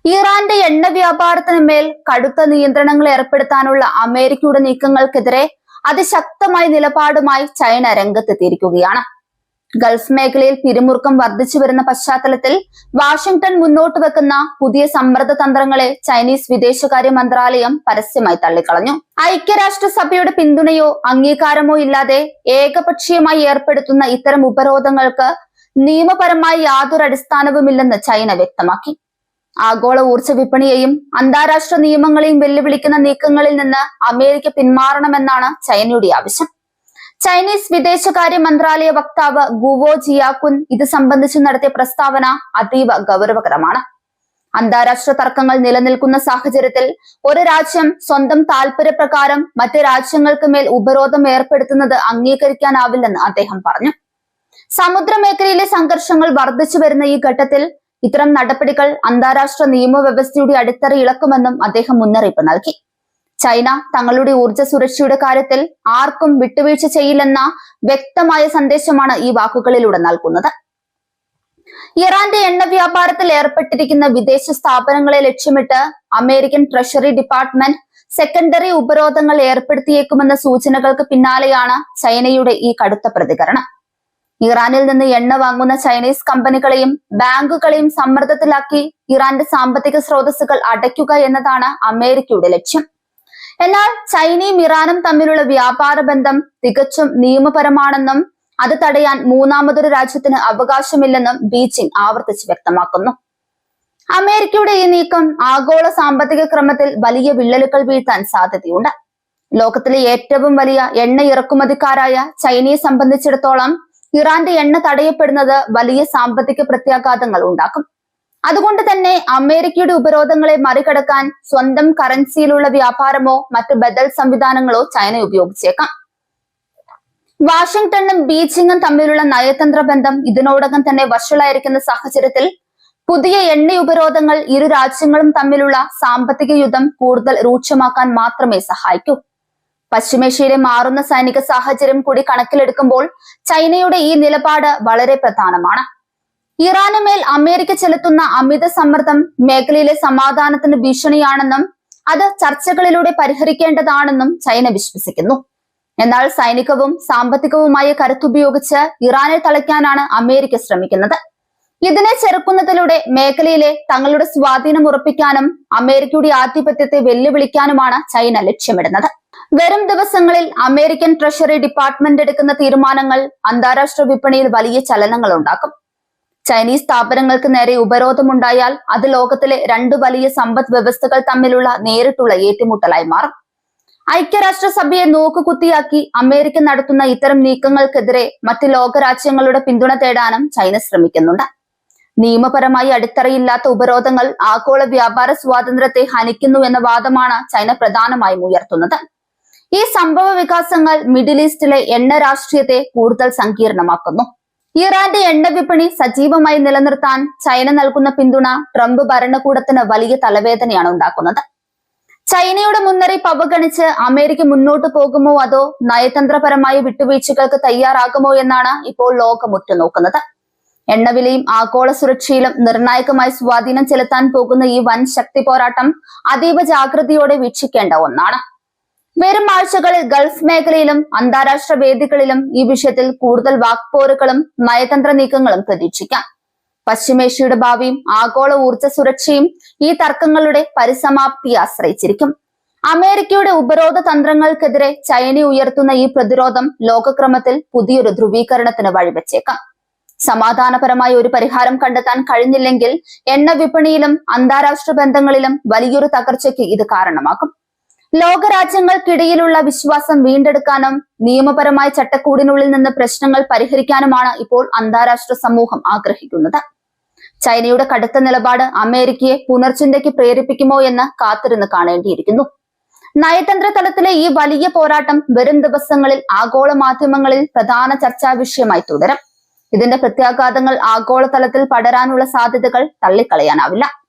ഇറാന്റെ എണ്ണ വ്യാപാരത്തിന് മേൽ കടുത്ത നിയന്ത്രണങ്ങൾ ഏർപ്പെടുത്താനുള്ള അമേരിക്കയുടെ നീക്കങ്ങൾക്കെതിരെ അതിശക്തമായ നിലപാടുമായി ചൈന രംഗത്തെത്തിയിരിക്കുകയാണ്. ഗൾഫ് മേഖലയിൽ പിരിമുറുക്കം വർദ്ധിച്ചു വരുന്ന പശ്ചാത്തലത്തിൽ വാഷിംഗ്ടൺ മുന്നോട്ട് വെക്കുന്ന പുതിയ സമ്മർദ്ദ തന്ത്രങ്ങളെ ചൈനീസ് വിദേശകാര്യ മന്ത്രാലയം പരസ്യമായി തള്ളിക്കളഞ്ഞു. ഐക്യരാഷ്ട്രസഭയുടെ പിന്തുണയോ അംഗീകാരമോ ഇല്ലാതെ ഏകപക്ഷീയമായി ഏർപ്പെടുത്തുന്ന ഇത്തരം ഉപരോധങ്ങൾക്ക് നിയമപരമായി യാതൊരു അടിസ്ഥാനവുമില്ലെന്ന് ചൈന വ്യക്തമാക്കി. ആഗോള ഊർജ്ജ വിപണിയെയും അന്താരാഷ്ട്ര നിയമങ്ങളെയും വെല്ലുവിളിക്കുന്ന നീക്കങ്ങളിൽ നിന്ന് അമേരിക്ക പിന്മാറണമെന്നാണ് ചൈനയുടെ ആവശ്യം. ചൈനീസ് വിദേശകാര്യ മന്ത്രാലയ വക്താവ് ഗുവോ ജിയാകുൻ ഇത് സംബന്ധിച്ച് നടത്തിയ പ്രസ്താവന അതീവ ഗൗരവകരമാണ്. അന്താരാഷ്ട്ര തർക്കങ്ങൾ നിലനിൽക്കുന്ന സാഹചര്യത്തിൽ ഒരു രാജ്യം സ്വന്തം താൽപര്യപ്രകാരം മറ്റ് രാജ്യങ്ങൾക്ക് മേൽ ഉപരോധം ഏർപ്പെടുത്തുന്നത് അംഗീകരിക്കാനാവില്ലെന്ന് അദ്ദേഹം പറഞ്ഞു. സമുദ്രമേഖലയിലെ സംഘർഷങ്ങൾ വർദ്ധിച്ചു വരുന്ന ഈ ഘട്ടത്തിൽ ഇത്തരം നടപടികൾ അന്താരാഷ്ട്ര നിയമവ്യവസ്ഥയുടെ അടിത്തറ ഇളക്കുമെന്നും അദ്ദേഹം മുന്നറിയിപ്പ് നൽകി. ചൈന തങ്ങളുടെ ഊർജ്ജ സുരക്ഷയുടെ കാര്യത്തിൽ ആർക്കും വിട്ടുവീഴ്ച ചെയ്യില്ലെന്ന വ്യക്തമായ സന്ദേശമാണ് ഈ വാക്കുകളിലൂടെ നൽകുന്നത്. ഇറാന്റെ എണ്ണ വ്യാപാരത്തിൽ ഏർപ്പെട്ടിരിക്കുന്ന വിദേശ സ്ഥാപനങ്ങളെ ലക്ഷ്യമിട്ട് അമേരിക്കൻ ട്രഷറി ഡിപ്പാർട്ട്മെന്റ് സെക്കൻഡറി ഉപരോധങ്ങൾ ഏർപ്പെടുത്തിയേക്കുമെന്ന സൂചനകൾക്ക് പിന്നാലെയാണ് ചൈനയുടെ ഈ കടുത്ത പ്രതികരണം. ഇറാനിൽ നിന്ന് എണ്ണ വാങ്ങുന്ന ചൈനീസ് കമ്പനികളെയും ബാങ്കുകളെയും സമ്മർദ്ദത്തിലാക്കി ഇറാന്റെ സാമ്പത്തിക സ്രോതസ്സുകൾ അടയ്ക്കുക എന്നതാണ് അമേരിക്കയുടെ ലക്ഷ്യം. എന്നാൽ ചൈനയും ഇറാനും തമ്മിലുള്ള വ്യാപാര ബന്ധം തികച്ചും നിയമപരമാണെന്നും അത് തടയാൻ മൂന്നാമതൊരു രാജ്യത്തിന് അവകാശമില്ലെന്നും ബീജിംഗ് ആവർത്തിച്ച് വ്യക്തമാക്കുന്നു. അമേരിക്കയുടെ ഈ നീക്കം ആഗോള സാമ്പത്തിക ക്രമത്തിൽ വലിയ വിള്ളലുകൾ വീഴ്ത്താൻ സാധ്യതയുണ്ട്. ലോകത്തിലെ ഏറ്റവും വലിയ എണ്ണ ഇറക്കുമതിക്കാരായ ചൈനയെ സംബന്ധിച്ചിടത്തോളം ഇറാന്റെ എണ്ണ തടയപ്പെടുന്നത് വലിയ സാമ്പത്തിക പ്രത്യാഘാതങ്ങൾ ഉണ്ടാക്കും. അതുകൊണ്ട് തന്നെ അമേരിക്കയുടെ ഉപരോധങ്ങളെ മറികടക്കാൻ സ്വന്തം കറൻസിയിലുള്ള വ്യാപാരമോ മറ്റ് ബദൽ സംവിധാനങ്ങളോ ചൈന ഉപയോഗിച്ചേക്കാം. വാഷിംഗ്ടണും ബീജിംഗും തമ്മിലുള്ള നയതന്ത്ര ബന്ധം ഇതിനോടകം തന്നെ വഷളായിരിക്കുന്ന സാഹചര്യത്തിൽ പുതിയ എണ്ണ ഉപരോധങ്ങൾ ഇരു രാജ്യങ്ങളും തമ്മിലുള്ള സാമ്പത്തിക യുദ്ധം കൂടുതൽ രൂക്ഷമാക്കാൻ മാത്രമേ സഹായിക്കൂ. പശ്ചിമേഷ്യയിലെ മാറുന്ന സൈനിക സാഹചര്യം കൂടി കണക്കിലെടുക്കുമ്പോൾ ചൈനയുടെ ഈ നിലപാട് വളരെ പ്രധാനമാണ്. ഇറാന് മേൽ അമേരിക്ക ചെലുത്തുന്ന അമിത സമ്മർദ്ദം മേഖലയിലെ സമാധാനത്തിന് ഭീഷണിയാണെന്നും അത് ചർച്ചകളിലൂടെ പരിഹരിക്കേണ്ടതാണെന്നും ചൈന വിശ്വസിക്കുന്നു. എന്നാൽ സൈനികവും സാമ്പത്തികവുമായ കരുത്തുപയോഗിച്ച് ഇറാനെ തളയ്ക്കാനാണ് അമേരിക്ക ശ്രമിക്കുന്നത്. ഇതിനെ ചെറുക്കുന്നതിലൂടെ മേഖലയിലെ തങ്ങളുടെ സ്വാധീനം ഉറപ്പിക്കാനും അമേരിക്കയുടെ ആധിപത്യത്തെ വെല്ലുവിളിക്കാനുമാണ് ചൈന ലക്ഷ്യമിടുന്നത്. വരും ദിവസങ്ങളിൽ അമേരിക്കൻ ട്രഷറി ഡിപ്പാർട്ട്മെന്റ് എടുക്കുന്ന തീരുമാനങ്ങൾ അന്താരാഷ്ട്ര വിപണിയിൽ വലിയ ചലനങ്ങൾ ഉണ്ടാക്കും. ചൈനീസ് സ്ഥാപനങ്ങൾക്ക് നേരെ ഉപരോധമുണ്ടായാൽ അത് ലോകത്തിലെ രണ്ട് വലിയ സമ്പദ് വ്യവസ്ഥകൾ തമ്മിലുള്ള നേരിട്ടുള്ള ഏറ്റുമുട്ടലായി മാറും. ഐക്യരാഷ്ട്രസഭയെ നോക്കുകുത്തിയാക്കി അമേരിക്ക നടത്തുന്ന ഇത്തരം നീക്കങ്ങൾക്കെതിരെ മറ്റ് ലോകരാജ്യങ്ങളുടെ പിന്തുണ തേടാനും ചൈന ശ്രമിക്കുന്നുണ്ട്. നിയമപരമായി അടിത്തറയില്ലാത്ത ഉപരോധങ്ങൾ ആഗോള വ്യാപാര സ്വാതന്ത്ര്യത്തെ ഹനിക്കുന്നു എന്ന വാദമാണ് ചൈന പ്രധാനമായും ഉയർത്തുന്നത്. ഈ സംഭവ വികാസങ്ങൾ മിഡിൽ ഈസ്റ്റിലെ എണ്ണ രാഷ്ട്രീയത്തെ കൂടുതൽ സങ്കീർണമാക്കുന്നു. ഇറാന്റെ എണ്ണ വിപണി സജീവമായി നിലനിർത്താൻ ചൈന നൽകുന്ന പിന്തുണ ട്രംപ് ഭരണകൂടത്തിന് വലിയ തലവേദനയാണ് ഉണ്ടാക്കുന്നത്. ചൈനയുടെ മുന്നറിയിപ്പ് അവഗണിച്ച് അമേരിക്ക മുന്നോട്ട് പോകുമോ അതോ നയതന്ത്രപരമായ വിട്ടുവീഴ്ചകൾക്ക് തയ്യാറാകുമോ എന്നാണ് ഇപ്പോൾ ലോകം ഉറ്റുനോക്കുന്നത്. എണ്ണവിലയും ആഗോള സുരക്ഷയിലും നിർണായകമായി സ്വാധീനം ചെലുത്താൻ പോകുന്ന ഈ വൻ ശക്തി പോരാട്ടം അതീവ ജാഗ്രതയോടെ വീക്ഷിക്കേണ്ട ഒന്നാണ്. വരും ആഴ്ചകളിൽ ഗൾഫ് മേഖലയിലും അന്താരാഷ്ട്ര വേദികളിലും ഈ വിഷയത്തിൽ കൂടുതൽ വാക്പോരുകളും നയതന്ത്ര നീക്കങ്ങളും പ്രതീക്ഷിക്കാം. പശ്ചിമേഷ്യയുടെ ഭാവിയും ആഗോള ഊർജ്ജ സുരക്ഷയും ഈ തർക്കങ്ങളുടെ പരിസമാപ്തിയെ ആശ്രയിച്ചിരിക്കും. അമേരിക്കയുടെ ഉപരോധ തന്ത്രങ്ങൾക്കെതിരെ ചൈന ഉയർത്തുന്ന ഈ പ്രതിരോധം ലോകക്രമത്തിൽ പുതിയൊരു ധ്രുവീകരണത്തിന് വഴിവെച്ചേക്കാം. സമാധാനപരമായ ഒരു പരിഹാരം കണ്ടെത്താൻ കഴിഞ്ഞില്ലെങ്കിൽ എണ്ണ വിപണിയിലും അന്താരാഷ്ട്ര ബന്ധങ്ങളിലും വലിയൊരു തകർച്ചയ്ക്ക് ഇത് കാരണമാകും. ലോകരാജ്യങ്ങൾക്കിടയിലുള്ള വിശ്വാസം വീണ്ടെടുക്കാനും നിയമപരമായ ചട്ടക്കൂടിനുള്ളിൽ നിന്ന് പ്രശ്നങ്ങൾ പരിഹരിക്കാനുമാണ് ഇപ്പോൾ അന്താരാഷ്ട്ര സമൂഹം ആഗ്രഹിക്കുന്നത്. ചൈനയുടെ കടുത്ത നിലപാട് അമേരിക്കയെ പുനർചിന്തയ്ക്ക് പ്രേരിപ്പിക്കുമോ എന്ന് കാത്തിരുന്ന് കാണേണ്ടിയിരിക്കുന്നു. നയതന്ത്ര തലത്തിലെ ഈ വലിയ പോരാട്ടം വരും ദിവസങ്ങളിൽ ആഗോള മാധ്യമങ്ങളിൽ പ്രധാന ചർച്ചാ വിഷയമായി തുടരും. ഇതിന്റെ പ്രത്യാഘാതങ്ങൾ ആഗോളതലത്തിൽ പടരാനുള്ള സാധ്യതകൾ തള്ളിക്കളയാനാവില്ല.